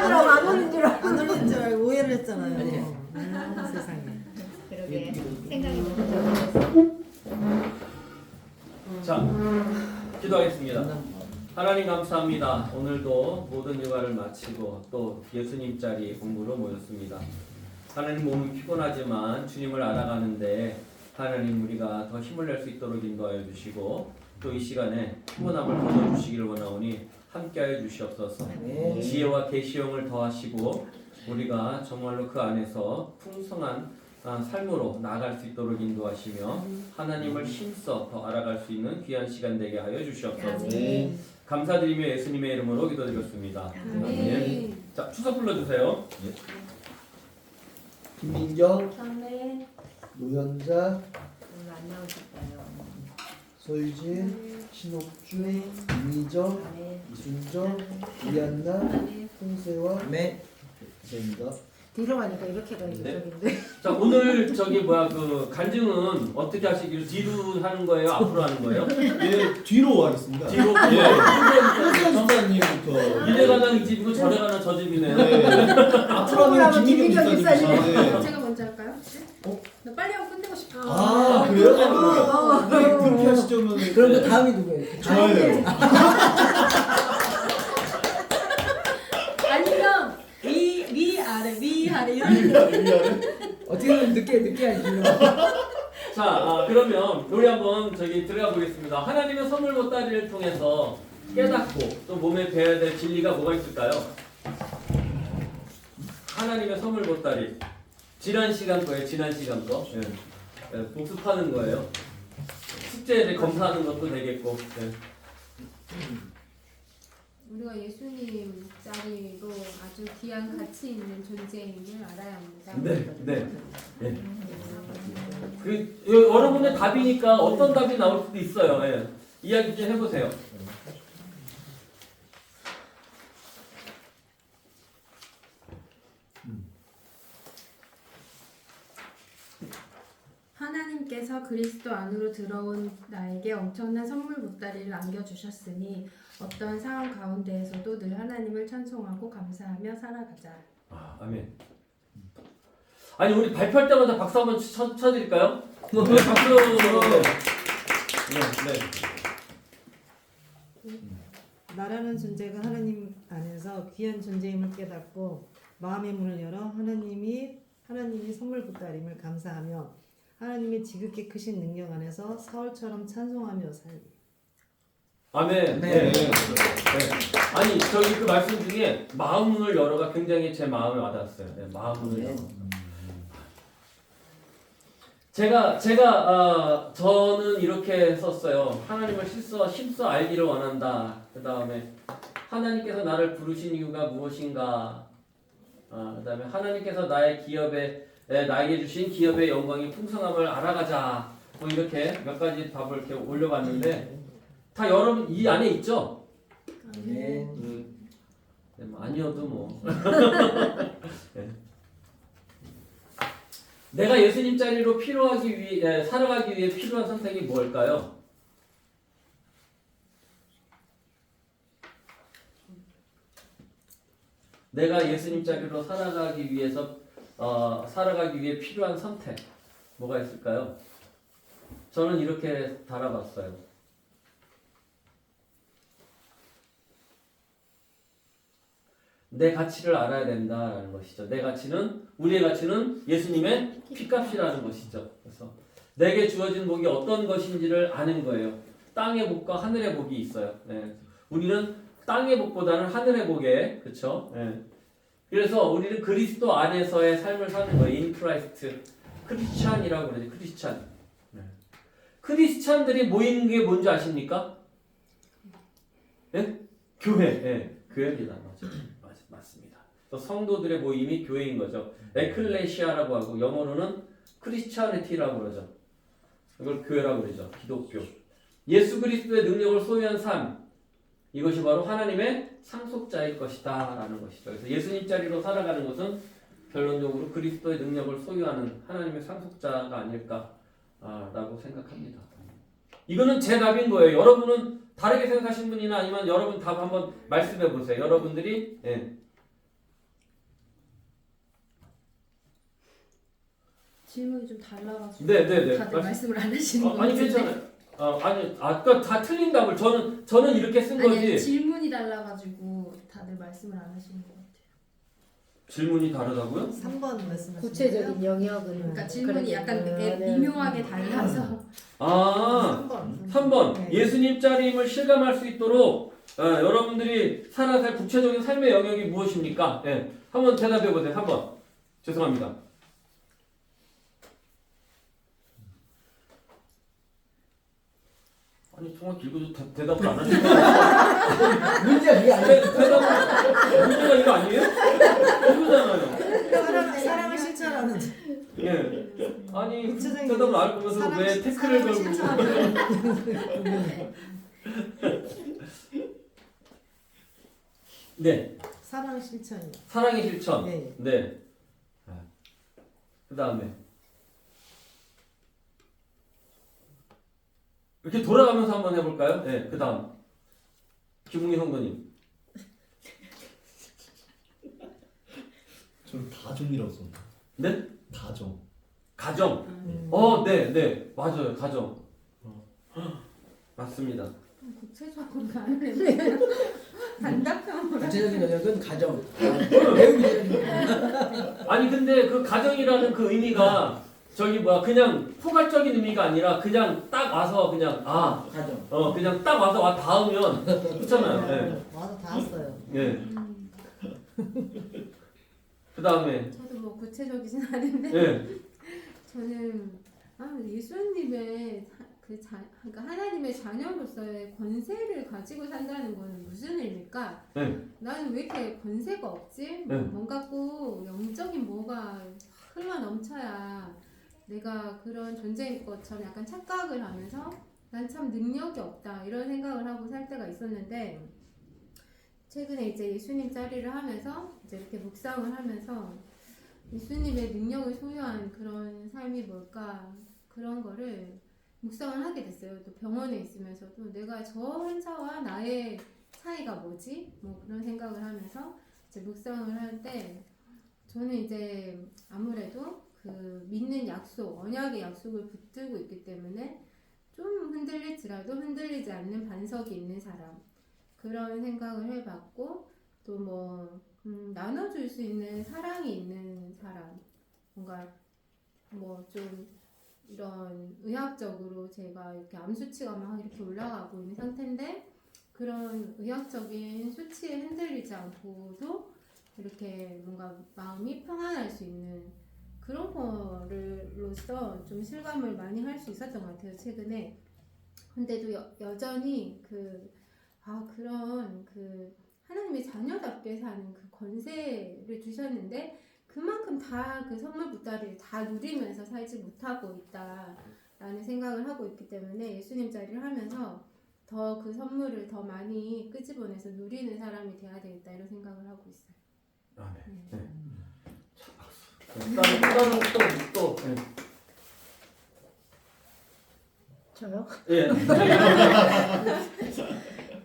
하느라고 안 올린 줄 알고. 안 올린 줄 알고 오해를 했잖아요. 아니에요. 세상에. 그러게 생각이 너무 적었어. 자, 기도하겠습니다. 하나님 감사합니다. 오늘도 모든 일과를 마치고 또 예수님 자리 공부로 모였습니다. 하나님 몸이 피곤하지만 주님을 알아가는데 하나님 우리가 더 힘을 낼 수 있도록 인도하여 주시고 또 이 시간에 피곤함을 걷어주시기를 원하오니 함께하여 주시옵소서. 지혜와 계시형을 더하시고 우리가 정말로 그 안에서 풍성한 삶으로 나아갈 수 있도록 인도하시며 하나님을 힘써 더 알아갈 수 있는 귀한 시간 되게 하여 주시옵소서. 감사드리며 예수님의 이름으로 기도드렸습니다. 아멘. 자, 추석 불러주세요. 김민경, 아멘. 노현자, 오늘 안 나오셨어요. 소유진, 신옥주, 이미정, 아멘. 이순정, 이한나, 아멘. 홍세와 감사합니다. 뒤로 가니까 이렇게 가 이쪽인데. 자, 오늘 그 간증은 어떻게 하시기로 뒤로 하는 거예요? 앞으로 하는 거예요? 예, 뒤로 하겠습니다. 뒤로. 예, 선사님부터. 이래 가는 이 집이고 저래 가는 저 집이네. 네. 앞으로 하면 김민경 기사님. 네. 제가 먼저 할까요? 나 빨리 하고 끝내고 싶어. 아, 그래요? 그렇게 하시죠. 그러면. 그럼 그 다음이 누구예요? 좋아요. 아니면 위 아래 위 아래 이런 거. 어떻게 보면 늦게 하시죠. 자, 그러면 우리 한번 들어가 보겠습니다. 하나님의 선물 보따리를 통해서 깨닫고 또 몸에 배워야 될 진리가 뭐가 있을까요? 하나님의 선물 보따리. 지난 시간 거예요. 지난 시간 거. 예, 복습하는 거예요. 숙제를 검사하는 것도 되겠고. 예. 우리가 예수님 자리로 아주 귀한 가치 있는 존재임을 알아야 합니다. 네. 여러분의 답이니까 어떤 답이 나올 수도 있어요. 예. 이야기 좀 해보세요. 하나님께서 그리스도 안으로 들어온 나에게 엄청난 선물 보따리를 안겨주셨으니 어떠한 상황 가운데에서도 늘 하나님을 찬송하고 감사하며 살아가자. 아멘. 아니 우리 발표할 때마다 박수 한번 쳐드릴까요? 박수. 네. 나라는 존재가 하나님 안에서 귀한 존재임을 깨닫고 마음의 문을 열어 하나님이 선물 보따림을 감사하며 하나님의 지극히 크신 능력 안에서 사울처럼 찬송하며 살기. 아멘. 네. 아니 그 말씀 중에 마음 문을 열어가 굉장히 제 마음에 와닿았어요. 네, 마음 문을 열어. 저는 이렇게 썼어요. 하나님을 힘써 알기를 원한다. 그 다음에 하나님께서 나를 부르신 이유가 무엇인가. 그 다음에 하나님께서 나에게 주신 기업의 영광이 풍성함을 알아가자. 뭐 이렇게 몇 가지 답을 이렇게 올려봤는데 다 여러분 이 안에 있죠? 네. 아니어도 뭐. 네. 내가 예수님 자리로 살아가기 위해 필요한 선택이 뭘까요? 내가 예수님 자리로 살아가기 위해 필요한 선택 뭐가 있을까요? 저는 이렇게 달아봤어요. 내 가치를 알아야 된다라는 것이죠. 우리의 가치는 예수님의 피값이라는 것이죠. 그래서 내게 주어진 복이 어떤 것인지를 아는 거예요. 땅의 복과 하늘의 복이 있어요. 네. 우리는 땅의 복보다는 하늘의 복에, 그렇죠? 네. 그래서 우리는 그리스도 안에서의 삶을 사는 거예요. In Christ. 크리스찬이라고 그러죠. 크리스찬. 네. 크리스찬들이 모이는 게 뭔지 아십니까? 네? 교회. 네. 교회입니다. 맞습니다. 성도들의 모임이 교회인 거죠. 에클레시아라고 하고 영어로는 크리스찬리티라고 그러죠. 이걸 교회라고 그러죠. 기독교. 예수 그리스도의 능력을 소유한 삶. 이것이 바로 하나님의 상속자일 것이다 라는 것이죠. 그래서 예수님 자리로 살아가는 것은 결론적으로 그리스도의 능력을 소유하는 하나님의 상속자가 아닐까 라고 생각합니다. 이거는 제 답인 거예요. 여러분은 다르게 생각하시는 분이나 아니면 여러분 답 한번 말씀해 보세요. 여러분들이 질문이 좀 달라가지고 네. 다들 말씀을 안 하시는 거 아니 괜찮아요. 아니 아까 다 틀린 답을 저는 이렇게 쓴 거지. 아니 질문이 달라가지고 다들 말씀을 안 하시는 것 같아요. 질문이 다르다고요? 3번 말씀하시는 구체적인 영역은 그러니까 질문이 약간 그러면은 미묘하게 달라서 아 3번. 3번 네. 예수님 짜림을 실감할 수 있도록 여러분들이 살아야 할 구체적인 삶의 영역이 무엇입니까? 예, 한번 대답해 보세요. 3번. 죄송합니다. 아니 정말 길고도 대답을 안 하시는 거예요. 문제가 이게 아니야. 대답은 문제가 이거 아니에요? 이거잖아요. 사랑을 실천하는 예. 아니 구체적인 대답을 안 할 거면서 왜 태클을 사랑을 걸고 실천하는 네. 사랑 실천이요. 사랑의 실천. 네. 네. 그 다음에 이렇게 돌아가면서 한번 해볼까요? 네. 그 다음 김웅희 성도님. 저는 가정이라고 썼는데. 네? 가정. 가정. 네. 맞아요. 가정. 맞습니다. 구체적으로 가는 단답형으로 구체적인 영역은 가정. 매우 구체적인 아니 근데 그 가정이라는 그 의미가 저기 뭐야 그냥 포괄적인 의미가 아니라 그냥 딱 와서 그냥 가정. 그냥 딱 와서 닿으면 좋잖아요. 네. 와서 다 왔어요. 네. 그 다음에 저도 뭐 구체적이진 않은데 네. 저는 예수님의 그러니까 하나님의 자녀로서의 권세를 가지고 산다는 거는 무슨 의미일까? 네. 나는 왜 이렇게 권세가 없지? 네. 뭔가 꼭 영적인 뭐가 흘러 넘쳐야 내가 그런 존재인 것처럼 약간 착각을 하면서 난 참 능력이 없다 이런 생각을 하고 살 때가 있었는데 최근에 이제 예수님 자리를 하면서 이제 이렇게 묵상을 하면서 예수님의 능력을 소유한 그런 삶이 뭘까 그런 거를 묵상을 하게 됐어요. 또 병원에 있으면서도 내가 저 환자와 나의 차이가 뭐지? 뭐 그런 생각을 하면서 이제 묵상을 할 때 저는 이제 아무래도 그 믿는 약속, 언약의 약속을 붙들고 있기 때문에 좀 흔들릴지라도 흔들리지 않는 반석이 있는 사람 그런 생각을 해봤고 또 뭐 나눠줄 수 있는 사랑이 있는 사람 뭔가 뭐 좀 이런 의학적으로 제가 이렇게 암 수치가 막 이렇게 올라가고 있는 상태인데 그런 의학적인 수치에 흔들리지 않고도 이렇게 뭔가 마음이 평안할 수 있는 그런 거로서 좀 실감을 많이 할 수 있었던 것 같아요 최근에. 근데도 여전히 그런 하나님의 자녀답게 사는 그 권세를 주셨는데 그만큼 다 그 선물 보따리를 다 누리면서 살지 못하고 있다라는 생각을 하고 있기 때문에 예수님 자리를 하면서 더 그 선물을 더 많이 끄집어내서 누리는 사람이 돼야 되겠다 이런 생각을 하고 있어요. 아, 네. 네. 자, 박수. 다른 또. 네. 저요? 예.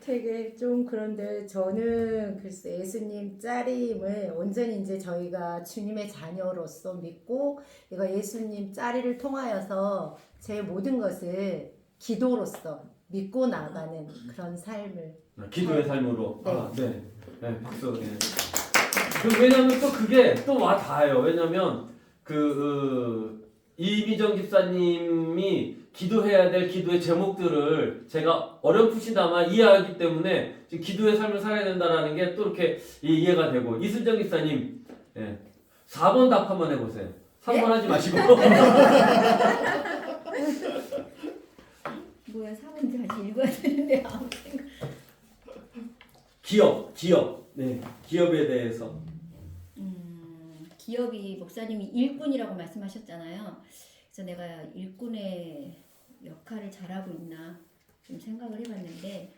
되게 좀 그런데 저는 글쎄 예수님 짜림을 온전히 이제 저희가 주님의 자녀로서 믿고 이거 예수님 짜리를 통하여서 제 모든 것을 기도로서 믿고 나가는 그런 삶을 기도의 삶으로. 네. 네, 박수. 네. 왜냐면 또 그게 또 와 닿아요. 왜냐면 이미정 집사님이 기도해야 될 기도의 제목들을 제가 어렴풋이나마 이해하기 때문에 지금 기도의 삶을 살아야 된다라는 게 또 이렇게 이해가 되고 이순정 집사님 4번 답 한번 해보세요. 3번 하지 마시고. 뭐야 4번인지 다시 읽어야 되는데 아무 생각. 기업. 네, 기업에 대해서. 기업이 목사님이 일꾼이라고 말씀하셨잖아요. 그래서 내가 일꾼의 역할을 잘하고 있나 좀 생각을 해봤는데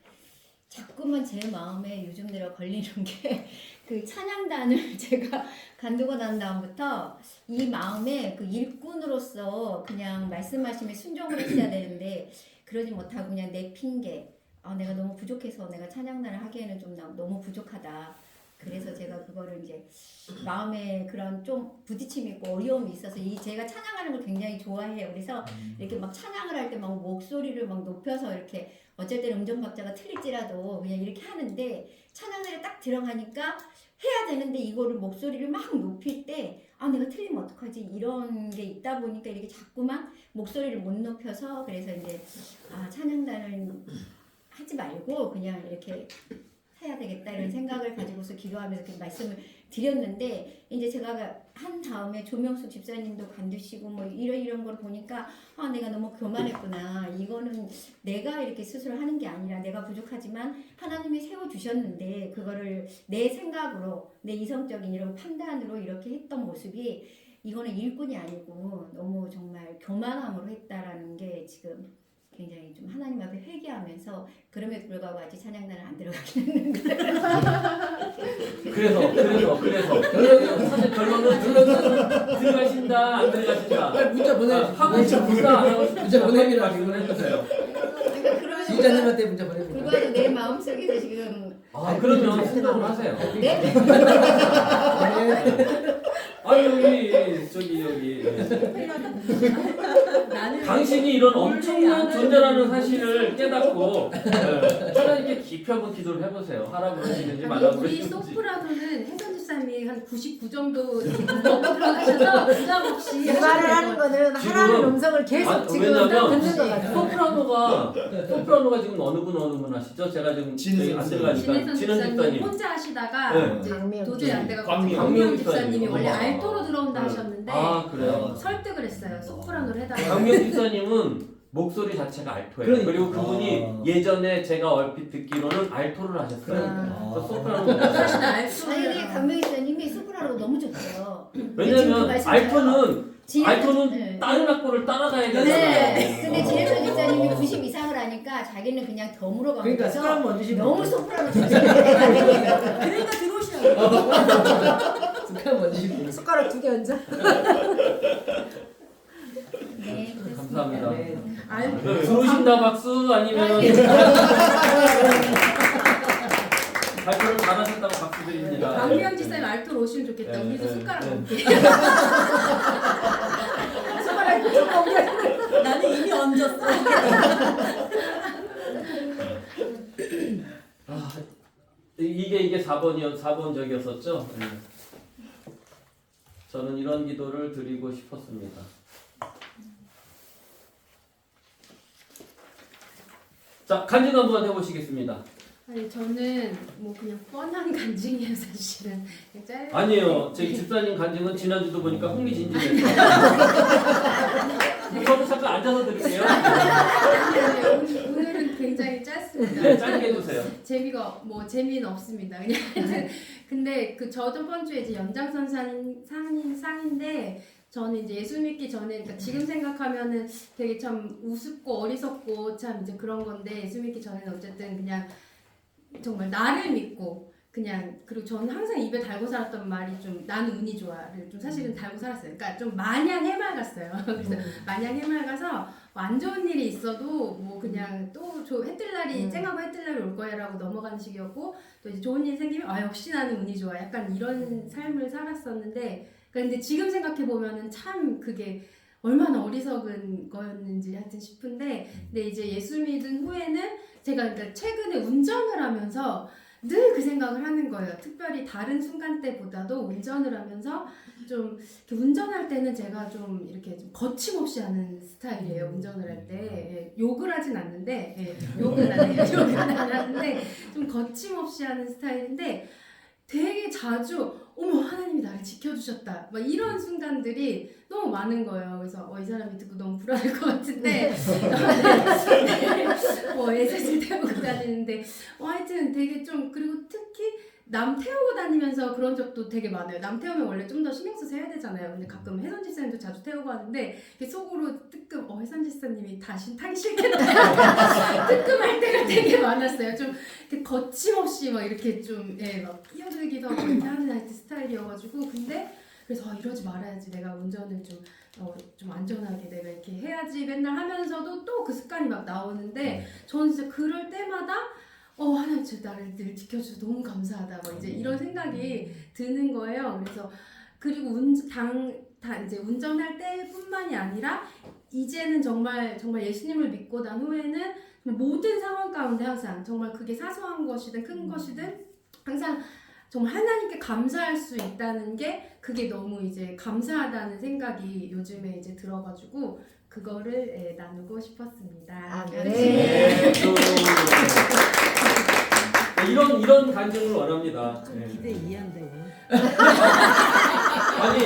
자꾸만 제 마음에 요즘 들어 걸리는 게 그 찬양단을 제가 간두고 난 다음부터 이 마음에 그 일꾼으로서 그냥 말씀하심에 순종을 했어야 되는데 그러지 못하고 그냥 내 핑계 내가 너무 부족해서 내가 찬양단을 하기에는 좀 너무 부족하다 그래서 제가 그거를 이제 마음에 그런 좀 부딪힘이 있고 어려움이 있어서 제가 찬양하는 걸 굉장히 좋아해요. 그래서 이렇게 막 찬양을 할 때 막 목소리를 막 높여서 이렇게 어쩔 때는 음정박자가 틀릴지라도 그냥 이렇게 하는데 찬양들에 딱 들어가니까 해야 되는데 이거를 목소리를 막 높일 때 내가 틀리면 어떡하지 이런 게 있다 보니까 이렇게 자꾸만 목소리를 못 높여서 그래서 이제 찬양단을 하지 말고 그냥 이렇게 해야 되겠다 이런 생각을 가지고서 기도하면서 그 말씀을 드렸는데 이제 제가 한 다음에 조명수 집사님도 간두시고 뭐 이런 걸 보니까 내가 너무 교만했구나. 이거는 내가 이렇게 스스로 하는 게 아니라 내가 부족하지만 하나님이 세워주셨는데 그거를 내 생각으로 내 이성적인 이런 판단으로 이렇게 했던 모습이 이거는 일꾼이 아니고 너무 정말 교만함으로 했다라는 게 지금 굉장히 좀 하나님 앞에 회개하면서 그럼에도 불구하고 아직 찬양단을 안 들어가긴 했는데 그래서 사실 결론은 들어가신다 안 들어가신다. 빨리 문자 보내. 하고 싶다 안 하고 싶다. 문자 보내기라 지금 해주세요. 그러니까 그러면 지휘자님한테 문자 보내고. 불구하고 내 마음속에서 지금 그러면 생각을 하세요. 네? 여기 당신이 이런 엄청난 존재라는 사실을 깨닫고 하나님께 깊이 한번 기도를 해보세요. 하라고 하시는지 말라고 우리 하시는지. 소프라노는 혜선 집사님이 한 99 정도 들어가셔서 부담 없이 그 말을 하는 거는 하나님 음성을 계속 지금 왜냐면 듣는 것 같아요. 소프라노가 지금 어느 분 하시죠? 제가 지금 진혜선 안 들어가니까 진혜선 진원 집사님 집사님. 혼자 하시다가 네. 이제 광명 도저히 안 돼가지고 광명 광명 집사님. 집사님이 원래 어머. 알토로 들어온다 네. 하셨는데 그래요? 설득을 했어요. 소프라노를 해달라고. 강명 집사님은 목소리 자체가 알토예요. 그러니까. 그리고 그분이 예전에 제가 얼핏 듣기로는 알토를 하셨어요. 그래서 소프라노. 사실 아니 알토를 근데 강명희사님이 소프라노 너무 좋대요. 왜냐면 알토는 네. 다른 악보를 따라가야 네. 되잖아요. 근데 지혜선 집사님이 90 이상을 하니까 자기는 그냥 덤으로 가면서 그러니까 숟가락 먼저 씹어. 너무 소프라노 잘생겼대요. 그러니까 들어오시라고. 숟가락 먼저 씹어. 숟가락 2개 얹어. 네, 그렇습니다. 감사합니다. 네. 들어오신다 박수 아니면 발표를 잘하셨다고 박수 드립니다. 강명 집사님 알토로 오시면 좋겠다. 네, 우리도 네, 숟가락 네. 먹게. 숟가락 2개 얹어. 나는 이미 얹었어. 이게 4번적이었었죠? 네. 저는 이런 기도를 드리고 싶었습니다. 자, 간증 한번 해보시겠습니다. 아니 저는 뭐 그냥 뻔한 간증이에요 사실은. 짧게. 아니에요. 저희 집사님 간증은 지난주도 보니까 흥미진진했어요. 저도 잠깐 앉아서 드릴게요. 오늘은 굉장히 짧습니다. 네, 짧게 해주세요. 재미가 뭐 재미는 없습니다. 그냥 하여튼 근데 저 저번 주에 이제 연장선 상인데 저는 이제 예수 믿기 전에 그러니까 지금 생각하면은 되게 참 우습고 어리석고 참 이제 그런 건데 예수 믿기 전에는 어쨌든 그냥 정말 나를 믿고 그냥 그리고 저는 항상 입에 달고 살았던 말이 좀 나는 운이 좋아를 좀 사실은 달고 살았어요. 그러니까 좀 마냥 해맑았어요. 그래서 마냥 해맑아서 안 좋은 일이 있어도 뭐 그냥 또 해뜰 날이 쨍하고 해뜰 날이 올 거야라고 넘어가는 식이었고 또 이제 좋은 일이 생기면 역시 나는 운이 좋아 약간 이런 삶을 살았었는데 근데 지금 생각해 보면은 참 그게 얼마나 어리석은 거였는지 하여튼 싶은데 근데 이제 예수 믿은 후에는 제가 그러니까 최근에 운전을 하면서 늘 그 생각을 하는 거예요. 특별히 다른 순간 때보다도 운전을 하면서 좀 이렇게 운전할 때는 제가 좀 이렇게 좀 거침없이 하는 스타일이에요. 운전을 할 때 욕을 하진 않는데 욕은 안 해요. 욕은 안 하는데 좀 거침없이 하는 스타일인데 되게 자주 어머 하나님이 나를 지켜주셨다 막 이런 순간들이 너무 많은 거예요. 그래서 이 사람이 듣고 너무 불안할 것 같은데 SS를 태우고 다니는데 하여튼 되게 좀 그리고 특히 남 태우고 다니면서 그런 적도 되게 많아요. 남 태우면 원래 좀 더 신경 써서 해야 되잖아요. 근데 가끔 혜선 집사님도 자주 태우고 하는데 속으로 뜨끔 혜선 집사님이 다시 타기 싫겠다 뜨끔할 때가 되게 많았어요. 좀 이렇게 거침없이 막 이렇게 좀 막 끼어들기도 하고 이렇게 하는 하여튼 스타일이어가지고 근데 그래서 이러지 말아야지 내가 운전을 좀 안전하게 내가 이렇게 해야지 맨날 하면서도 또 그 습관이 막 나오는데 저는 진짜 그럴 때마다 하나님 저 나를 늘 지켜주셔서 너무 감사하다. 뭐 이제 이런 생각이 드는 거예요. 그래서 그리고 이제 운전할 때뿐만이 아니라 이제는 정말 예수님을 믿고 난 후에는 모든 상황 가운데 항상 정말 그게 사소한 것이든 큰 것이든 항상 정말 하나님께 감사할 수 있다는 게 그게 너무 이제 감사하다는 생각이 요즘에 이제 들어가지고 그거를 나누고 싶었습니다. 아, 네. 네. 이런 간증을 원합니다. 네. 기대 이해한다고. 아니,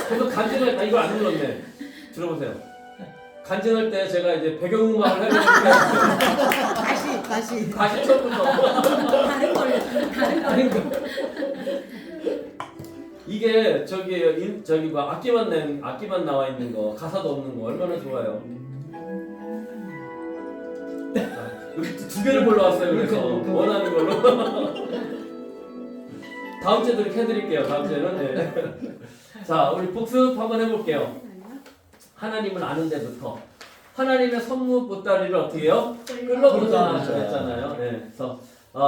계속 간증을 이거 안 눌렀네. 들어보세요. 간증할 때 제가 이제 배경음악을 해주는데 다시 처음부터 다른 걸로. 이게 저기 뭐 악기만 나와 있는 거 가사도 없는 거 얼마나 좋아요. 여기 두 개를 골라왔어요. 그래서 원하는 걸로. 다음 주에도 이렇게 해드릴게요. 다음 주에는. 네. 자, 우리 복습 한번 해볼게요. 하나님을 아는 데부터 하나님의 선무 보따리를 어떻게 해요? 끌러보자 그랬잖아요. 네. 그래서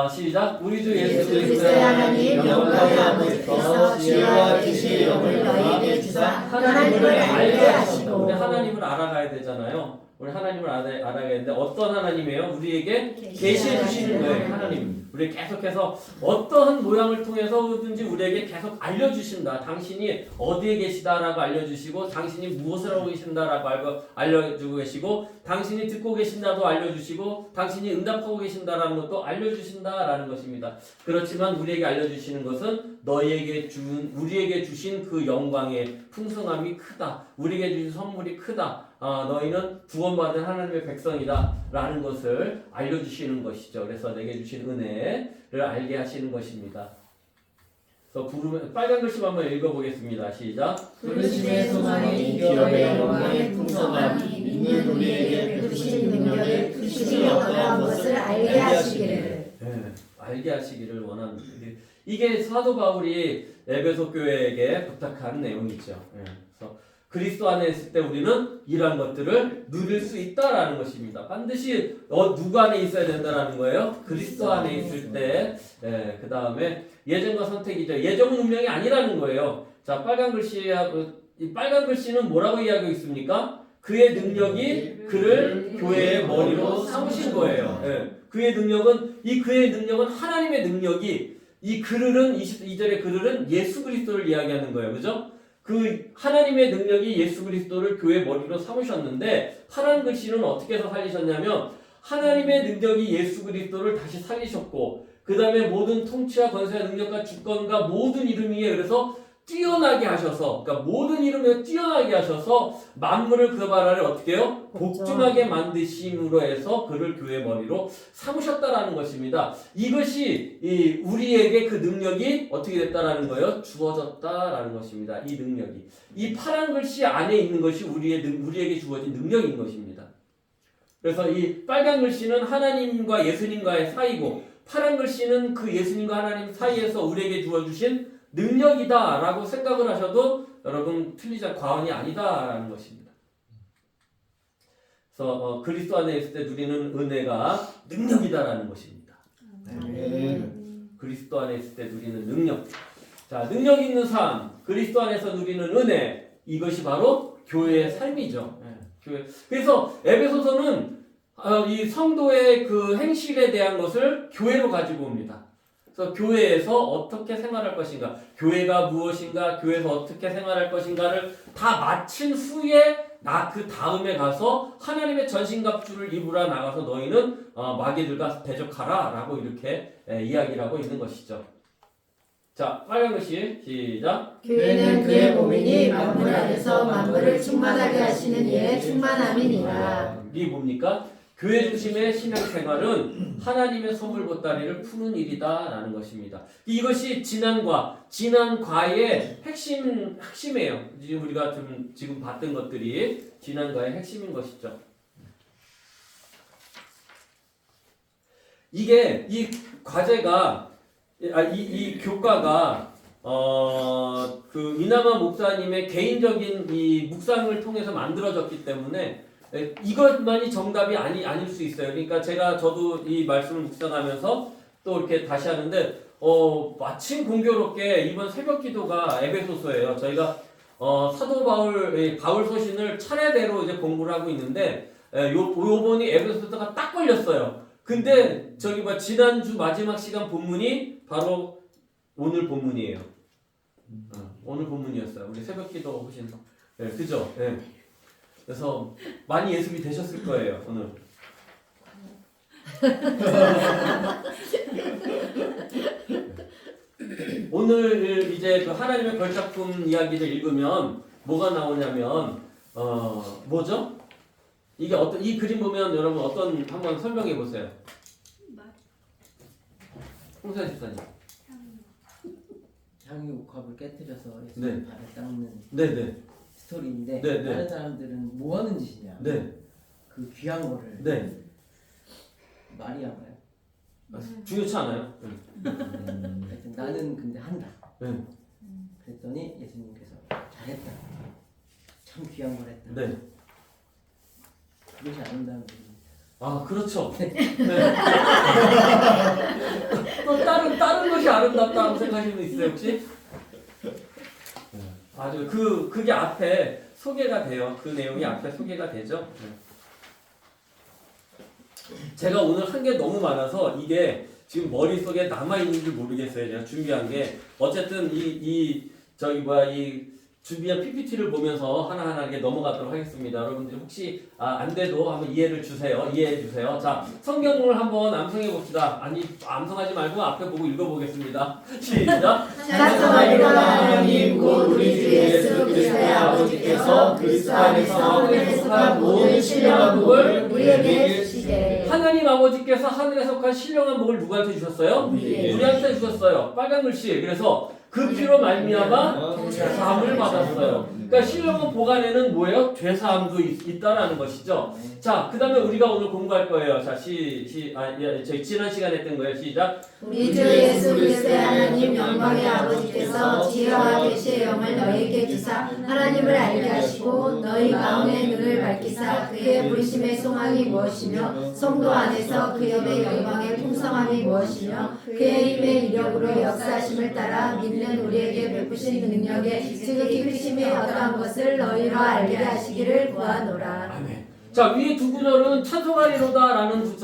시작. 우리 주 예수 그리스도의 하나님 영광의 아버지께서 지혜와 계시의 영을 너희에게 주사 하나님을 알게 하시고. 우리 하나님을 알아가야 되잖아요. 우리 하나님을 알아가야 되는데 어떤 하나님이에요? 우리에게 계시해 주시는 거예요. 하나님. 우리 계속해서 어떠한 모양을 통해서든지 우리에게 계속 알려주신다. 당신이 어디에 계시다라고 알려주시고 당신이 무엇을 하고 계신다라고 알려주고 계시고 당신이 듣고 계신다도 알려주시고 당신이 응답하고 계신다라는 것도 알려주신다라는 것입니다. 그렇지만 우리에게 알려주시는 것은 우리에게 주신 그 영광의 풍성함이 크다. 우리에게 주신 선물이 크다. 너희는 구원받은 하나님의 백성이다 라는 것을 알려주시는 것이죠. 그래서 내게 주신 은혜를 알게 하시는 것입니다. 그래서 빨간 글씨 한번 읽어보겠습니다. 시작. 부르심의 소망이 기업의 영광의 풍성함이 있는 우리에게 베푸신 능력의 크심이 어떠한 것을 알게 하시기를. 네, 알게 하시기를 원합니다. 이게 사도 바울이 에베소 교회에게 부탁한 내용이죠. 네, 그래서 그리스도 안에 있을 때 우리는 이러한 것들을 누릴 수 있다라는 것입니다. 반드시 누구 안에 있어야 된다라는 거예요? 그리스도 안에 있을 때. 그 다음에 예정과 선택이죠. 예정은 운명이 아니라는 거예요. 자, 빨간 글씨는 뭐라고 이야기하고 있습니까? 그의 능력이 그를 교회의 머리로 삼으신 거예요. 그의 능력은 하나님의 능력이 이 그를은 22절의 그를은 예수 그리스도를 이야기하는 거예요. 그죠? 그 하나님의 능력이 예수 그리스도를 교회 머리로 삼으셨는데 파란 글씨는 어떻게 해서 살리셨냐면 하나님의 능력이 예수 그리스도를 다시 살리셨고 그 다음에 모든 통치와 권세와 능력과 주권과 모든 이름 위에 그래서 뛰어나게 하셔서 그러니까 모든 이름에 뛰어나게 하셔서 만물을 그 발 아래 어떻게 해요? 복종하게 만드심으로 해서 그를 교회 머리로 삼으셨다라는 것입니다. 이것이 우리에게 그 능력이 어떻게 됐다라는 거예요? 주어졌다라는 것입니다. 이 능력이 이 파란 글씨 안에 있는 것이 우리에게 주어진 능력인 것입니다. 그래서 이 빨간 글씨는 하나님과 예수님과의 사이고 파란 글씨는 그 예수님과 하나님 사이에서 우리에게 주어주신 능력이다 라고 생각을 하셔도 여러분 과언이 아니다라는 것입니다. 그래서 그리스도 안에 있을 때 누리는 은혜가 능력이다라는 것입니다. 그리스도 안에 있을 때 누리는 능력. 자, 능력 있는 삶, 그리스도 안에서 누리는 은혜, 이것이 바로 교회의 삶이죠. 교회. 그래서 에베소서는 이 성도의 그 행실에 대한 것을 교회로 가지고 옵니다. 그래서 교회에서 어떻게 생활할 것인가, 교회가 무엇인가, 교회에서 어떻게 생활할 것인가를 다 마친 후에 그 다음에 가서 하나님의 전신갑주를 입으라 나가서 너희는 마귀들과 대적하라 라고 이렇게 이야기를 하고 있는 것이죠. 자, 빨간 글씨 시작. 교회는 그의 몸이니 만물 안에서 만물을 충만하게 하시는 이의 충만함이니라. 이게 뭡니까? 교회 중심의 신앙생활은 하나님의 선물 보따리를 푸는 일이다라는 것입니다. 이것이 지난과의 핵심이에요. 우리가 지금 봤던 것들이 지난과의 핵심인 것이죠. 이게 이 과제가 이 교과가 그 이나마 목사님의 개인적인 이 묵상을 통해서 만들어졌기 때문에 이것만이 정답이 아닐 수 있어요. 그러니까 저도 이 말씀을 묵상하면서 또 이렇게 다시 하는데 마침 공교롭게 이번 새벽 기도가 에베소서예요. 저희가 사도 바울 서신을 차례대로 이제 공부를 하고 있는데 요번이 에베소서가 딱 걸렸어요. 근데 지난주 마지막 시간 본문이 바로 오늘 본문이에요. 오늘 본문이었어요. 우리 새벽 기도 보신 그죠? 네. 그래서 많이 예습이 되셨을 거예요, 오늘. 오늘 이제 그 하나님의 걸작품 이야기를 읽으면 뭐가 나오냐면 뭐죠? 이게 이 그림 보면 여러분 한번 설명해 보세요. 홍사 집사님. 향유 옥합을 깨뜨려서 예수님 발을 닦는 네네. 스토리인데 네, 네. 다른 사람들은 뭐 하는 짓이냐? 네. 그 귀한 거를 네. 마리아가요. 중요치 않아요? 하여튼 나는 근데 한다. 네. 그랬더니 예수님께서 잘했다. 참 귀한 걸 했다. 네. 그것이 아름다운 일입니다. 아, 그렇죠. 네. 또 다른 것이 아름답다고 생각하시는 분 있어요, 혹시? 아주 그게 앞에 소개가 돼요. 그 내용이 앞에 소개가 되죠. 제가 오늘 한 게 너무 많아서 이게 지금 머릿속에 남아있는 줄 모르겠어요. 제가 준비한 게. 어쨌든 이 준비한 PPT를 보면서 하나하나 이렇게 넘어가도록 하겠습니다. 여러분들 혹시 안 돼도 한번 이해해 주세요. 자, 성경을 한번 암송해 봅시다. 아니, 암송하지 말고 앞에 보고 읽어보겠습니다. 시작. 찬송하리로다 하나님 곧 우리 주 예수 그리스도의 아버지께서 그리스도 안에서 하늘에 속한 모든 신령한 복을 우리에게 주시되. 하나님 아버지께서 하늘에 속한 신령한 복을 누구한테 주셨어요? 우리한테 주셨어요. 빨간 글씨. 그래서 그 피로 말미암아 죄사함을 받았어요. 그러니까 신령한 복 안에는 뭐예요? 죄사함도 있다라는 것이죠. 자, 그 다음에 우리가 오늘 공부할 거예요. 자, 저희 지난 시간에 했던 거예요. 시작. 우리 주 예수 그리스도의 하나님 영광의 아버지께서 지혜와 계시의 영을 너희에게 주사 하나님을 알게 하시고 너희 마음의 눈을 밝히사 그의 부르심의 소망이 무엇이며 성도 안에서 그의 영광의 풍성함이 무엇이며 그의 힘의 이력으로 역사하심을 따라 믿는 우리에게 베푸신 능력의 지극히 크심이 어떠한 것을 너희로 알게 하시기를 구하노라. 아멘. 자, 위에 두 구절은 찬송하리로다라는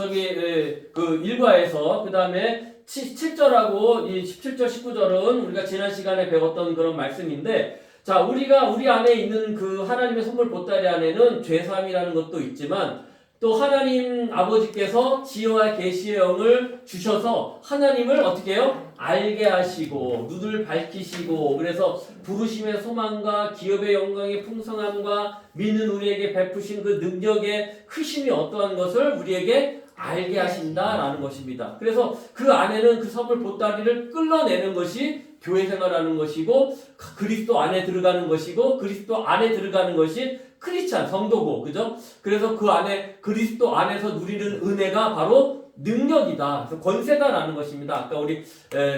그 일과에서 그 다음에 7절하고 이 17절 19절은 우리가 지난 시간에 배웠던 그런 말씀인데, 자, 우리가 우리 안에 있는 그 하나님의 선물 보따리 안에는 죄사함이라는 것도 있지만 또 하나님 아버지께서 지혜와 계시의 영을 주셔서 하나님을 어떻게 해요? 알게 하시고 눈을 밝히시고 그래서 부르심의 소망과 기업의 영광의 풍성함과 믿는 우리에게 베푸신 그 능력의 크심이 어떠한 것을 우리에게 알게 하신다라는 것입니다. 그래서 그 안에는 그 선물 보따리를 끌어내는 것이 교회 생활하는 것이고 그리스도 안에 들어가는 것이고 그리스도 안에 들어가는 것이 크리스찬 성도고, 그죠? 그래서 그 안에 그리스도 안에서 누리는 은혜가 바로 능력이다. 그래서 권세다라는 것입니다. 아까 우리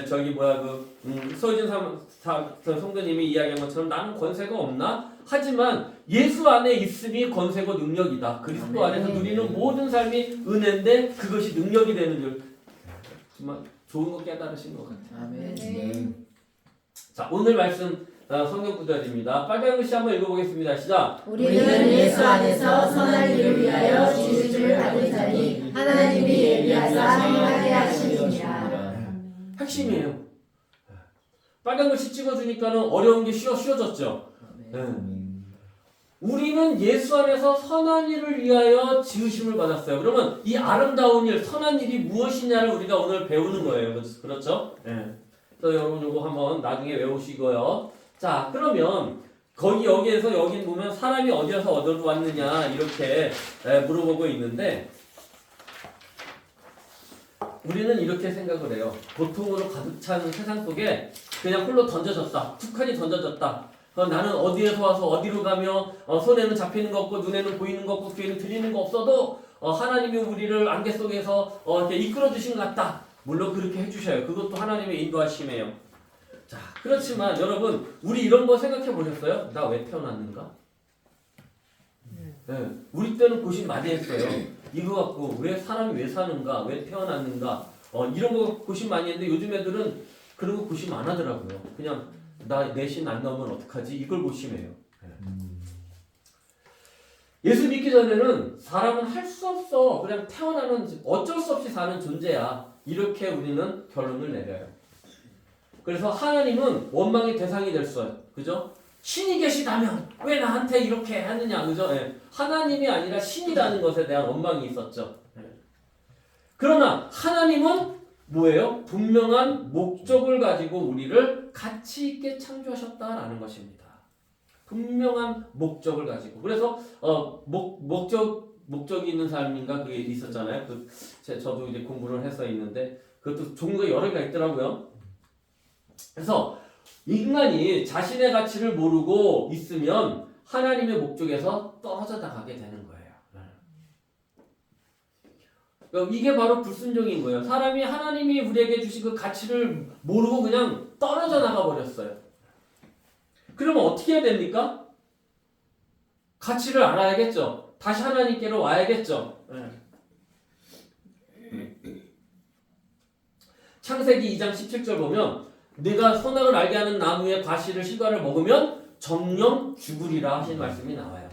서유진 성도님이 이야기한 것처럼 나는 권세가 없나? 하지만 예수 안에 있음이 권세고 능력이다. 그리스도 안에서 누리는 모든 삶이 은혜인데 그것이 능력이 되는 줄 정말 좋은 거 깨달으신 것 같아요. 아멘. 자, 오늘 말씀 성경 구절입니다. 빨간 글씨 한번 읽어보겠습니다. 시작. 우리는 예수 안에서 선한 일을 위하여 지으심을 받은 자니 하나님이 예비하사 행하게 하시니라. 핵심이에요. 빨간 글씨 찍어주니까는 어려운 게 쉬워졌죠. 우리는 예수 안에서 선한 일을 위하여 지으심을 받았어요. 그러면 이 아름다운 일, 선한 일이 무엇이냐를 우리가 오늘 배우는 거예요. 그렇죠? 그래서 여러분 이거 한번 나중에 외우시고요. 자, 그러면 여기에서 보면 사람이 어디에서 어디로 왔느냐 이렇게 물어보고 있는데 우리는 이렇게 생각을 해요. 고통으로 가득 찬 세상 속에 그냥 홀로 던져졌다. 북한이 던져졌다. 나는 어디에서 와서 어디로 가며 손에는 잡히는 거 없고 눈에는 보이는 거 없고 귀에는 들리는 거 없어도 하나님이 우리를 안개 속에서 이렇게 이끌어 주신 것 같다. 물론 그렇게 해주셔요. 그것도 하나님의 인도하심이에요. 자, 그렇지만 여러분 우리 이런 거 생각해 보셨어요? 나 왜 태어났는가? 예, 우리 때는 고심 많이 했어요. 이거 갖고 왜 사람이 왜 사는가, 왜 태어났는가, 이런 거 고심 많이 했는데 요즘 애들은 그런 거 고심 안 하더라고요. 그냥 나 내신 안 나오면 어떡하지? 이걸 고심해요. 예수 믿기 전에는 사람은 할 수 없어. 그냥 태어나는 어쩔 수 없이 사는 존재야. 이렇게 우리는 결론을 내려요. 그래서 하나님은 원망의 대상이 될 수 있어요. 그죠? 신이 계시다면 왜 나한테 이렇게 하느냐. 그죠? 예. 하나님이 아니라 신이라는 것에 대한 원망이 있었죠. 예. 그러나 하나님은 뭐예요? 분명한 목적을 가지고 우리를 가치 있게 창조하셨다라는 것입니다. 분명한 목적을 가지고. 그래서 목적이 있는 삶인가 그게 있었잖아요. 저도 이제 공부를 해서 있는데 그것도 종류가 여러 개가 있더라고요. 그래서 인간이 자신의 가치를 모르고 있으면 하나님의 목적에서 떨어져 나가게 되는 거예요. 이게 바로 불순종인 거예요. 사람이 하나님이 우리에게 주신 그 가치를 모르고 그냥 떨어져 나가 버렸어요. 그러면 어떻게 해야 됩니까? 가치를 알아야겠죠. 다시 하나님께로 와야겠죠. 창세기 2장 17절 보면 네가 선악을 알게 하는 나무의 과실을 실과를 먹으면 정령 죽으리라 하신 말씀이 나와요.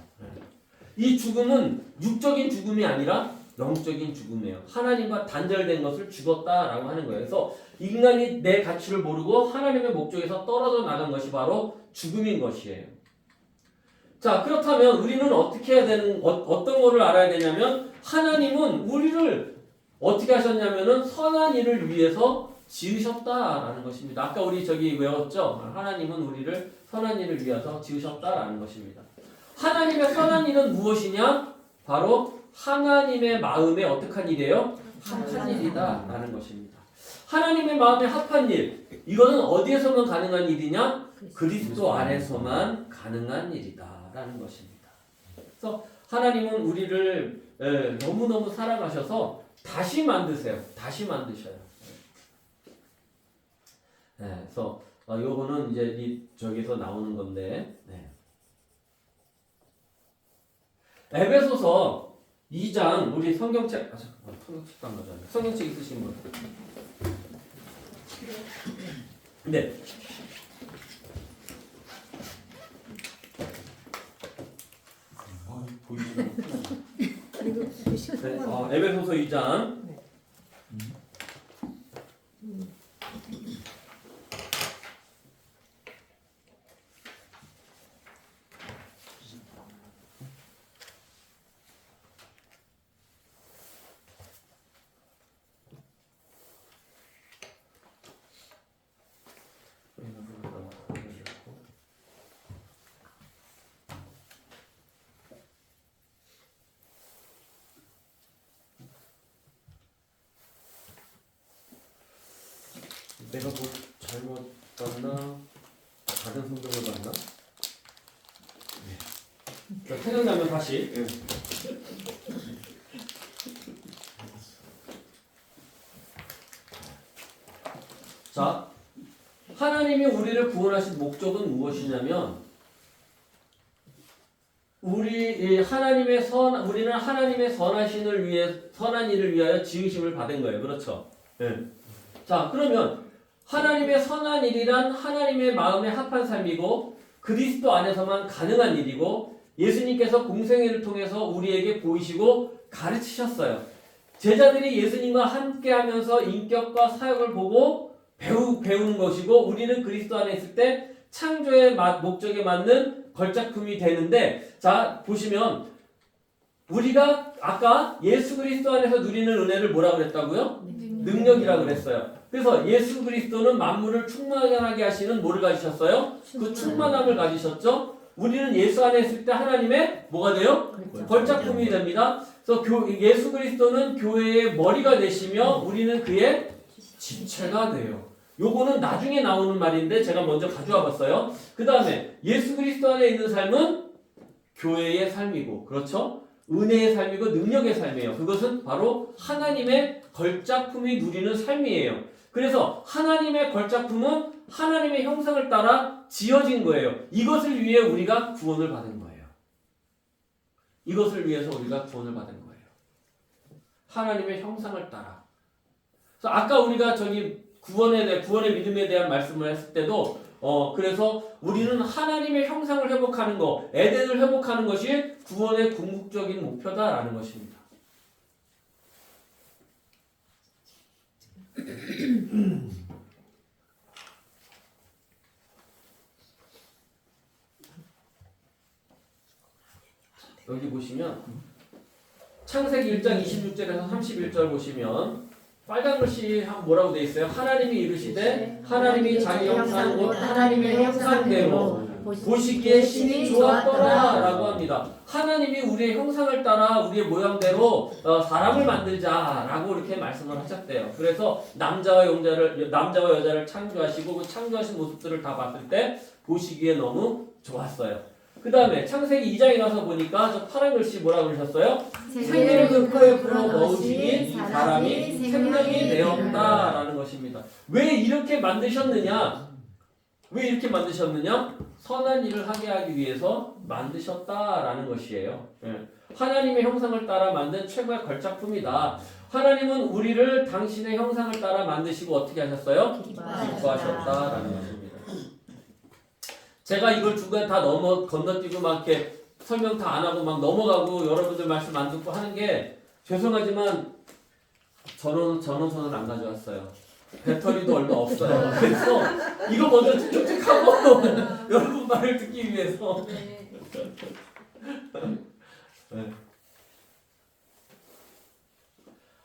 이 죽음은 육적인 죽음이 아니라 영적인 죽음이에요. 하나님과 단절된 것을 죽었다라고 하는 거예요. 그래서 인간이 내 가치를 모르고 하나님의 목적에서 떨어져 나간 것이 바로 죽음인 것이에요. 자, 그렇다면 우리는 어떻게 해야 되는, 어떤 거를 알아야 되냐면 하나님은 우리를 어떻게 하셨냐면은 선한 일을 위해서 지으셨다라는 것입니다. 아까 우리 저기 외웠죠? 하나님은 우리를 선한 일을 위해서 지으셨다라는 것입니다. 하나님의 선한 일은 무엇이냐? 바로 하나님의 마음에 어떡한 일이에요? 합한 일이다라는 것입니다. 하나님의 마음에 합한 일, 이거는 어디에서만 가능한 일이냐? 그리스도 안에서만 가능한 일이다라는 것입니다. 그래서 하나님은 우리를 너무너무 사랑하셔서 다시 만드세요. 다시 만드셔요. 그래서 요거는 이제 저기서 나오는 건데, 에베소서 2장 우리 성경책 성경책도 안 가져왔네. 성경책 있으신 분? 네. 에베소서 2장. 내가 뭐 잘못 봤나? 다른 성경을 봤나? 자, 생각나면 다시. 자, 하나님이 우리를 구원하신 목적은 무엇이냐면 우리는 하나님의 선한 일을 위하여 지으심을 받은 거예요. 그렇죠? 자, 그러면 하나님의 선한 일이란 하나님의 마음에 합한 삶이고 그리스도 안에서만 가능한 일이고 예수님께서 공생애를 통해서 우리에게 보이시고 가르치셨어요. 제자들이 예수님과 함께하면서 인격과 사역을 보고 배우는 것이고 우리는 그리스도 안에 있을 때 창조의 목적에 맞는 걸작품이 되는데, 자 보시면 우리가 아까 예수 그리스도 안에서 누리는 은혜를 뭐라고 그랬다고요? 능력이라고 그랬어요. 그래서 예수 그리스도는 만물을 충만하게 하시는 뭐를 가지셨어요? 그 충만함을 가지셨죠. 우리는 예수 안에 있을 때 하나님의 뭐가 돼요? 걸작품이 됩니다. 그래서 예수 그리스도는 교회의 머리가 되시며 우리는 그의 지체가 돼요. 요거는 나중에 나오는 말인데 제가 먼저 가져와 봤어요. 그 다음에 예수 그리스도 안에 있는 삶은 교회의 삶이고, 그렇죠? 은혜의 삶이고 능력의 삶이에요. 그것은 바로 하나님의 걸작품이 누리는 삶이에요. 그래서 하나님의 걸작품은 하나님의 형상을 따라 지어진 거예요. 이것을 위해 우리가 구원을 받은 거예요. 이것을 위해서 우리가 구원을 받은 거예요. 하나님의 형상을 따라. 그래서 아까 우리가 저기 구원의 믿음에 대한 말씀을 했을 때도 그래서 우리는 하나님의 형상을 회복하는 거, 에덴을 회복하는 것이 구원의 궁극적인 목표다라는 것입니다. 여기 보시면 창세기 1장 26절에서 31절 보시면 빨간 글씨 뭐라고 돼 있어요? 하나님이 이르시되 하나님이 자기 형상 곧 하나님의 형상대로 보시기에 신이 좋았더라 라고 합니다. 하나님이 우리의 형상을 따라 우리의 모양대로 사람을 만들자라고 이렇게 말씀을 하셨대요. 그래서 남자와 여자를 창조하시고 그 창조하신 모습들을 다 봤을 때 보시기에 너무 좋았어요. 그 다음에 창세기 2장에 가서 보니까 저 파란 글씨 뭐라고 그러셨어요? 생기를 그 코에 불어 넣으시니 사람이 생명이 되었다라는 것입니다. 왜 이렇게 만드셨느냐? 왜 이렇게 만드셨느냐? 선한 일을 하게 하기 위해서 만드셨다라는 것이에요. 하나님의 형상을 따라 만든 최고의 걸작품이다. 하나님은 우리를 당신의 형상을 따라 만드시고 어떻게 하셨어요? 기뻐하셨다라는 것입니다. 제가 이걸 중간에 다 건너뛰고 막 이렇게 설명 다 안 하고 막 넘어가고 여러분들 말씀 안 듣고 하는 게 죄송하지만 전원선을 안 가져왔어요. 배터리도 얼마 없어요. 그래서 이거 먼저 쭉쭉 하고 여러분 말을 듣기 위해서. 네.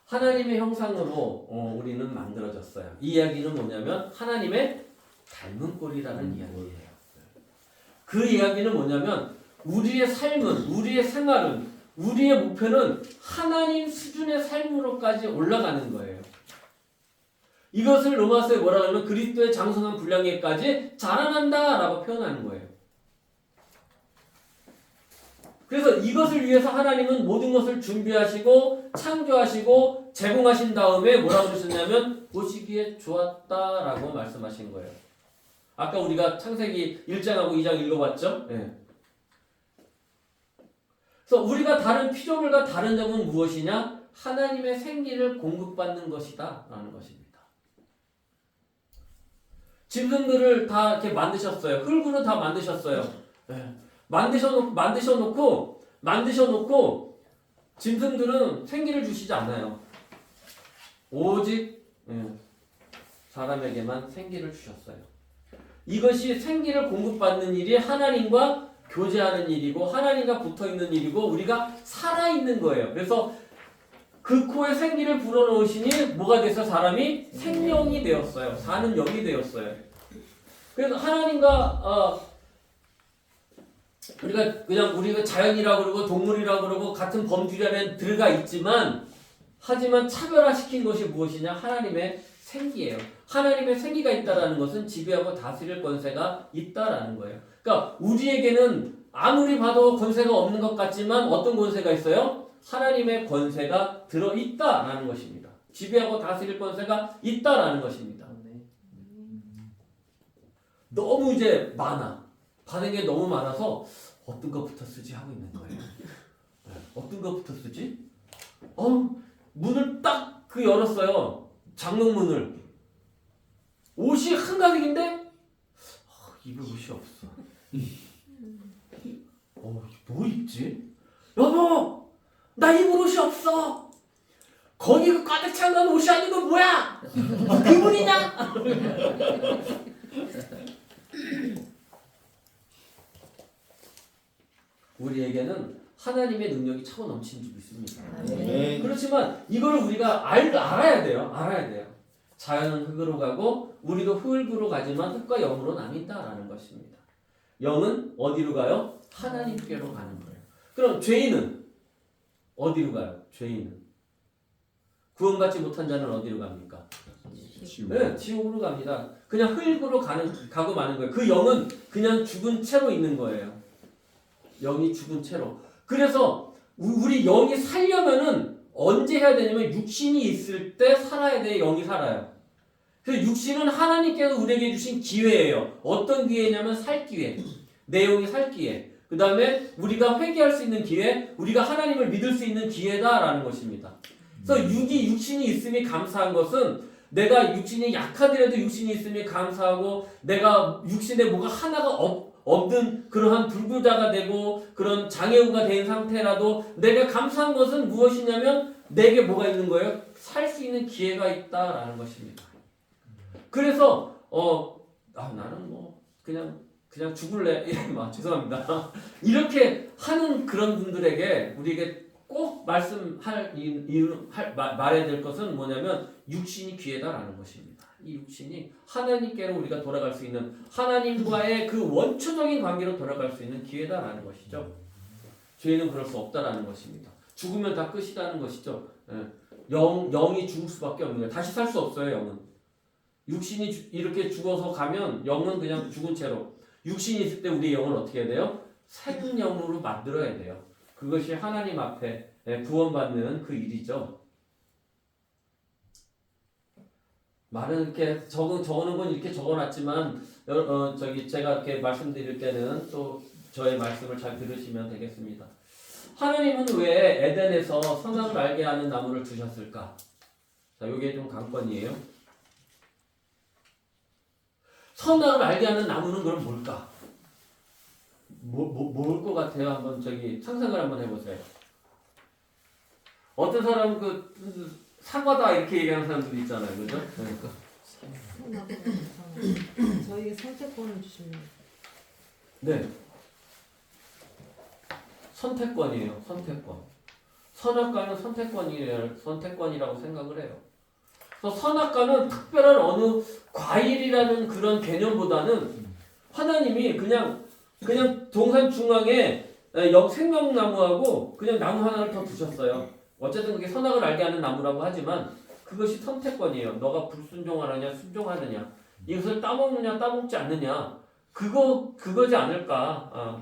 하나님의 형상으로 우리는 만들어졌어요. 이 이야기는 뭐냐면 하나님의 닮은 꼴이라는 이야기예요. 그 이야기는 뭐냐면 우리의 삶은, 우리의 생활은, 우리의 목표는 하나님 수준의 삶으로까지 올라가는 거예요. 이것을 로마서에 뭐라고 하면 그리스도의 장성한 분량에까지 자라난다 라고 표현하는 거예요. 그래서 이것을 위해서 하나님은 모든 것을 준비하시고 창조하시고 제공하신 다음에 뭐라고 그러셨냐면 보시기에 좋았다라고 말씀하신 거예요. 아까 우리가 창세기 1장하고 2장 읽어봤죠? 네. 그래서 우리가 다른 피조물과 다른 점은 무엇이냐? 하나님의 생기를 공급받는 것이다 라는 것입니다. 짐승들을 다 이렇게 만드셨어요. 흙으로 다 만드셨어요. 네. 만드셔놓고 짐승들은 생기를 주시지 않아요. 오직 사람에게만 생기를 주셨어요. 이것이 생기를 공급받는 일이 하나님과 교제하는 일이고 하나님과 붙어있는 일이고 우리가 살아있는 거예요. 그래서 그 코에 생기를 불어넣으시니 뭐가 돼서 사람이 생명이 되었어요. 사는 영이 되었어요. 그래서 하나님과 우리가 자연이라고 그러고 동물이라고 그러고 같은 범주리 안에 들어가 있지만 하지만 차별화시킨 것이 무엇이냐? 하나님의 생기예요. 하나님의 생기가 있다라는 것은 지배하고 다스릴 권세가 있다라는 거예요. 그러니까 우리에게는 아무리 봐도 권세가 없는 것 같지만 어떤 권세가 있어요? 하나님의 권세가 들어있다라는 것입니다. 지배하고 다스릴 권세가 있다라는 것입니다. 너무 이제 많아. 받은 게 너무 많아서 어떤 것부터 쓰지 하고 있는 거예요. 어떤 것부터 쓰지? 문을 딱 열었어요. 장롱문을. 옷이 한가득인데 입을 옷이 없어. 뭐 입지? 여보! 나 입을 옷이 없어! 거기 그 가득 찬 건 옷이 아니고 뭐야? 그분이냐? 우리에게는 하나님의 능력이 차고 넘치는 줄 믿습니다. 네. 그렇지만 이걸 우리가 알아야 돼요. 자연은 흙으로 가고 우리도 흙으로 가지만 흙과 영으로 나뉜다라는 것입니다. 영은 어디로 가요? 하나님께로 가는 거예요. 그럼 죄인은 어디로 가요? 죄인은 구원받지 못한 자는 어디로 갑니까? 네, 지옥으로 갑니다. 그냥 흙으로 가고 마는 거예요. 그 영은 그냥 죽은 채로 있는 거예요. 영이 죽은 채로. 그래서 우리 영이 살려면은 언제 해야 되냐면 육신이 있을 때 살아야 돼. 영이 살아요. 그래서 육신은 하나님께서 우리에게 주신 기회예요. 어떤 기회냐면 살 기회. 내 영이 살 기회. 그 다음에 우리가 회개할 수 있는 기회, 우리가 하나님을 믿을 수 있는 기회다라는 것입니다. 그래서 육신이 있음이 감사한 것은 내가 육신이 약하더라도 육신이 있음이 감사하고 내가 육신에 뭐가 하나가 없는 그러한 불구자가 되고 그런 장애우가 된 상태라도 내가 감사한 것은 무엇이냐면 내게 뭐가 있는 거예요? 살 수 있는 기회가 있다라는 것입니다. 그래서 나는 뭐 그냥 죽을래. 죄송합니다. 이렇게 하는 그런 분들에게 우리에게 꼭 말씀할 말해야 될 것은 뭐냐면 육신이 기회다라는 것입니다. 이 육신이 하나님께로 우리가 돌아갈 수 있는 하나님과의 그 원초적인 관계로 돌아갈 수 있는 기회다라는 것이죠. 죄인은 그럴 수 없다라는 것입니다. 죽으면 다 끝이라는 것이죠. 영이 죽을 수밖에 없는 거예요. 다시 살 수 없어요. 영은. 육신이 이렇게 죽어서 가면 영은 그냥 죽은 채로. 육신이 있을 때 우리의 영은 어떻게 해야 돼요? 새 영으로 만들어야 돼요. 그것이 하나님 앞에 구원받는 그 일이죠. 말은 이렇게 적어놓은 건 이렇게 적어놨지만 제가 이렇게 말씀드릴 때는 또 저의 말씀을 잘 들으시면 되겠습니다. 하나님은 왜 에덴에서 선악을 알게 하는 나무를 두셨을까? 자, 이게 좀 관건이에요. 선악을 알게 하는 나무는 그럼 뭘까? 뭘 것 같아요? 한번 상상을 한번 해보세요. 어떤 사람은 사과다 이렇게 얘기하는 사람들이 있잖아요, 그죠? 저희에게 선택권을 주시면 네. 선택권이에요. 선택권. 선악과는 선택권이라고 생각을 해요. 그래서 선악과는 특별한 어느 과일이라는 그런 개념보다는 하나님이 그냥 동산 중앙에 생명나무하고 그냥 나무 하나를 더 두셨어요. 어쨌든 그게 선악을 알게 하는 나무라고 하지만 그것이 선택권이에요. 너가 불순종하느냐 순종하느냐 이것을 따먹느냐 따먹지 않느냐 그거지 않을까.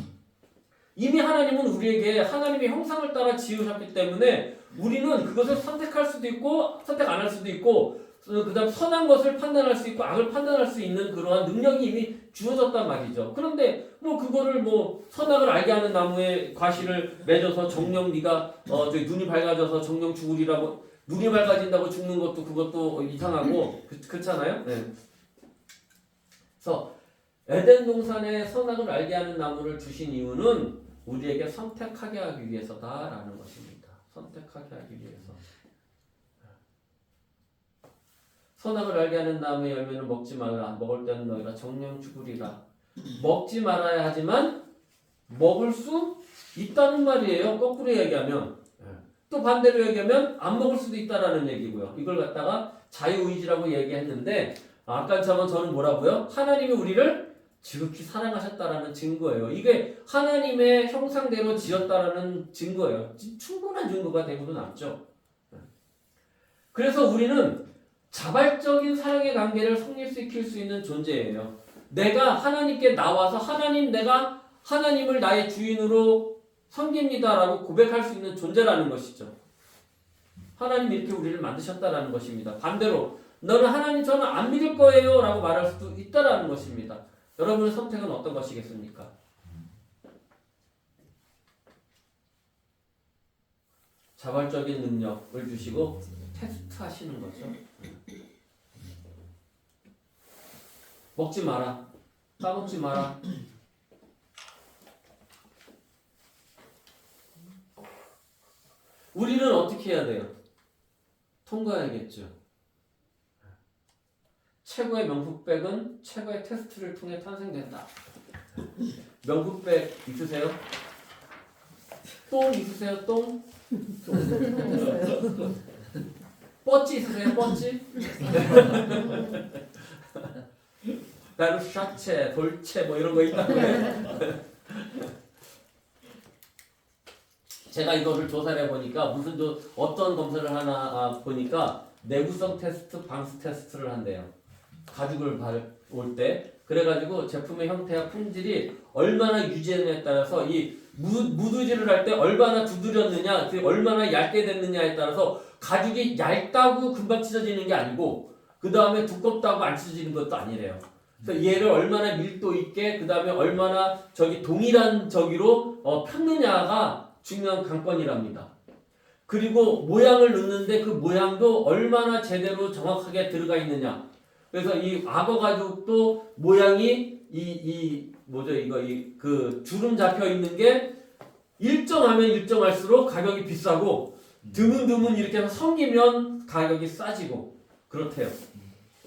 이미 하나님은 우리에게 하나님의 형상을 따라 지으셨기 때문에 우리는 그것을 선택할 수도 있고 선택 안 할 수도 있고 그 다음 선한 것을 판단할 수 있고 악을 판단할 수 있는 그러한 능력이 이미 주어졌단 말이죠. 그런데 그거를 선악을 알게 하는 나무에 과실을 맺어서 정령 네가 눈이 밝아져서 정령 죽으리라고 눈이 밝아진다고 죽는 것도 그것도 이상하고 그렇잖아요. 네. 그래서 에덴 동산에 선악을 알게 하는 나무를 주신 이유는 우리에게 선택하게 하기 위해서다라는 것입니다. 선택하게 하기 위해서. 선악을 알게 하는 나무의 열매는 먹지 말라. 먹을 때는 너희가 정령 죽으리라. 먹지 말아야 하지만 먹을 수 있다는 말이에요. 거꾸로 얘기하면. 또 반대로 얘기하면 안 먹을 수도 있다라는 얘기고요. 이걸 갖다가 자유의지라고 얘기했는데 아까처럼 저는 뭐라고요? 하나님이 우리를 지극히 사랑하셨다라는 증거예요. 이게 하나님의 형상대로 지었다라는 증거예요. 충분한 증거가 되고도 남죠. 그래서 우리는 자발적인 사랑의 관계를 성립시킬 수 있는 존재예요. 내가 하나님께 나와서 내가 하나님을 나의 주인으로 섬깁니다라고 고백할 수 있는 존재라는 것이죠. 하나님이 이렇게 우리를 만드셨다라는 것입니다. 반대로 너는 하나님 저는 안 믿을 거예요 라고 말할 수도 있다라는 것입니다. 여러분의 선택은 어떤 것이겠습니까? 자발적인 능력을 주시고 테스트 하시는 거죠. 먹지 마라. 까먹지 마라. 우리는 어떻게 해야 돼요? 통과해야겠죠. 최고의 명품백은 최고의 테스트를 통해 탄생된다. 명품백 있으세요? 똥 있으세요? 똥? 뻗지 있으세요? 뻗지? 베르샤체, 돌체 이런 거 있다고요. 제가 이거를 조사를 해보니까 어떤 검사를 하나 보니까 내구성 테스트, 방수 테스트를 한대요. 가죽을 올 때. 그래가지고 제품의 형태와 품질이 얼마나 유지했느냐에 따라서 이 무드질을 할 때 얼마나 두드렸느냐, 얼마나 얇게 됐느냐에 따라서 가죽이 얇다고 금방 찢어지는 게 아니고 그 다음에 두껍다고 안 찢어지는 것도 아니래요. 그래서 얘를 얼마나 밀도 있게 그 다음에 얼마나 저기 동일한 저기로 폈느냐가 중요한 관건이랍니다. 그리고 모양을 넣는데 그 모양도 얼마나 제대로 정확하게 들어가 있느냐. 그래서 이 악어 가죽도 모양이 그 주름 잡혀 있는 게 일정하면 일정할수록 가격이 비싸고 드문드문 이렇게 해서 섬기면 가격이 싸지고 그렇대요.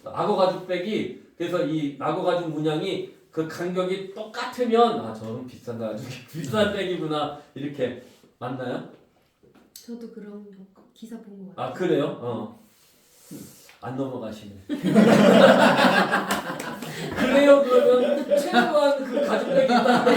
악어 가죽백이 그래서 이 악어 가죽 문양이 그 간격이 똑같으면 저는 비싼 가죽이 비싼 백이구나 이렇게 맞나요? 저도 그런 거 기사 본 것 같아요. 그래요? 안 넘어가시네. 그래요? 그러면 최소한 그 가죽백이 있다는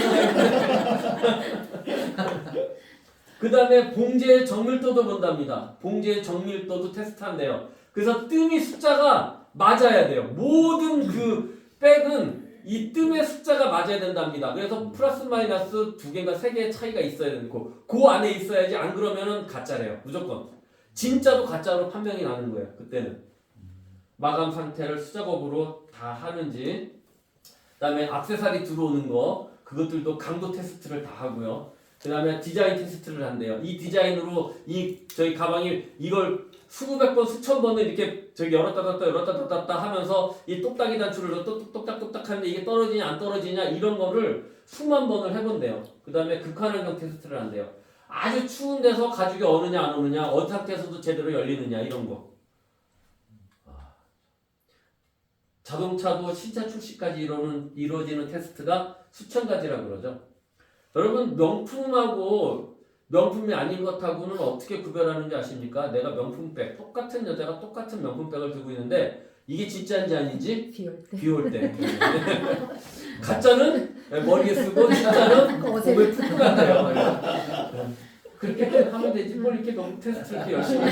그 다음에 봉제의 정밀도도 본답니다. 봉제의 정밀도도 테스트한대요. 그래서 뜸이 숫자가 맞아야 돼요. 모든 그 백은 이 뜸의 숫자가 맞아야 된답니다. 그래서 플러스 마이너스 2개인가 3개의 차이가 있어야 되고 그 안에 있어야지 안 그러면은 가짜래요. 무조건. 진짜도 가짜로 판명이 나는 거예요. 그때는. 마감 상태를 수작업으로 다 하는지 그 다음에 액세서리 들어오는 거 그것들도 강도 테스트를 다 하고요. 그 다음에 디자인 테스트를 한대요. 이 디자인으로 저희 가방이 이걸 수백 번, 수천 번을 이렇게 저기 열었다 닫았다 하면서 이 똑딱이 단추를 똑딱 하는데 이게 떨어지냐 안 떨어지냐 이런 거를 수만 번을 해본대요. 그 다음에 극한환경 테스트를 한대요. 아주 추운 데서 가죽이 어느냐 안 오느냐 어느 상태에서도 제대로 열리느냐 이런 거. 자동차도 신차 출시까지 이루어지는 테스트가 수천 가지라고 그러죠. 여러분 명품하고 명품이 아닌 것하고는 어떻게 구별하는지 아십니까? 내가 명품백, 똑같은 여자가 똑같은 명품백을 들고 있는데 이게 진짜인지 아닌지 비 올 때. 가짜는 머리에 쓰고 진짜는 몸에 푹 간대요. 그렇게 하면 되지 뭘 이렇게 너무 테스트 이렇게 열심히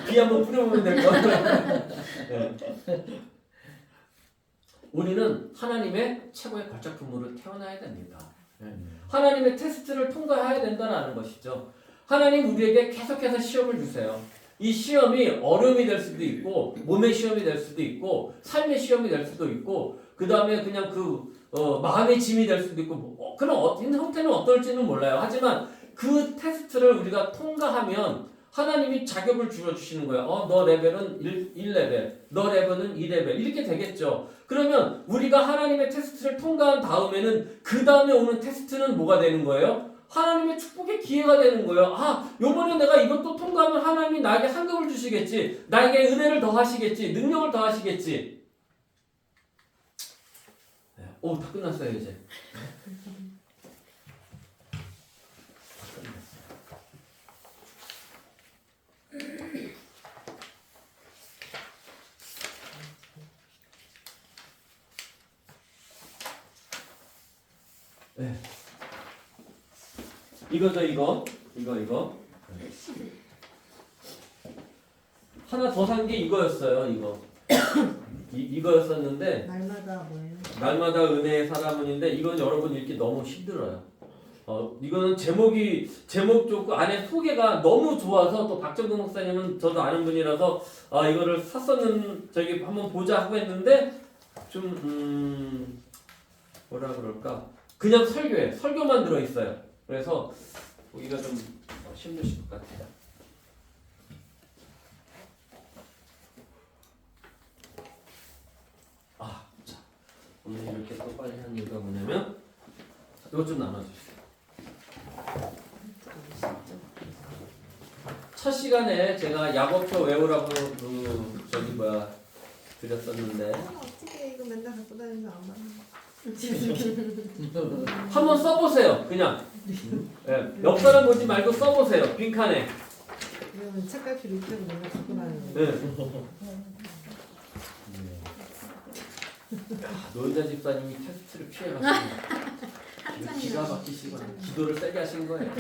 비 한번 뿌려보면 될 거. 우리는 하나님의 최고의 걸작품으로 태어나야 됩니다. 하나님의 테스트를 통과해야 된다는 것이죠. 하나님 우리에게 계속해서 시험을 주세요. 이 시험이 어려움이 될 수도 있고 몸의 시험이 될 수도 있고 삶의 시험이 될 수도 있고 그 다음에 그냥 마음의 짐이 될 수도 있고 그런 형태는 어떨지는 몰라요. 하지만 그 테스트를 우리가 통과하면 하나님이 자격을 주어주시는 거예요. 너 레벨은 1레벨, 너 레벨은 2레벨 이렇게 되겠죠. 그러면 우리가 하나님의 테스트를 통과한 다음에는 그 다음에 오는 테스트는 뭐가 되는 거예요? 하나님의 축복의 기회가 되는 거예요. 요번에 내가 이것도 통과하면 하나님이 나에게 상급을 주시겠지. 나에게 은혜를 더하시겠지. 능력을 더하시겠지. 다 끝났어요 이제. 이거죠 이거 하나 더 산 게 이거였어요. 이거였었는데 날마다 뭐예요? 날마다 은혜의 사람은인데 이건 여러분 읽기 너무 힘들어요. 이거는 제목 좋고 안에 소개가 너무 좋아서 또 박정근 목사님은 저도 아는 분이라서 이거를 샀었는 저기 한번 보자 하고 했는데 좀 뭐라 그럴까 그냥 설교예요. 설교만 들어 있어요. 그래서 보기가 좀 힘드실 것 같아요. 자 오늘 이렇게 또 빨리 한 이유가 뭐냐면 이것 좀 나눠주세요. 첫 시간에 제가 야고표 외우라고 드렸었는데 어떻게 이거 맨날 갖고 다니면서 안 맞는 한번 써보세요. 그냥 옆사람 보지 말고 써보세요. 빈칸에. 이거는 책갈피 밑에도 맨날 갖고 다니는 거. 노인자 집사님이 테스트를 피해갔습니다. 기가 막히시거나 기도를 세게 하신 거예요.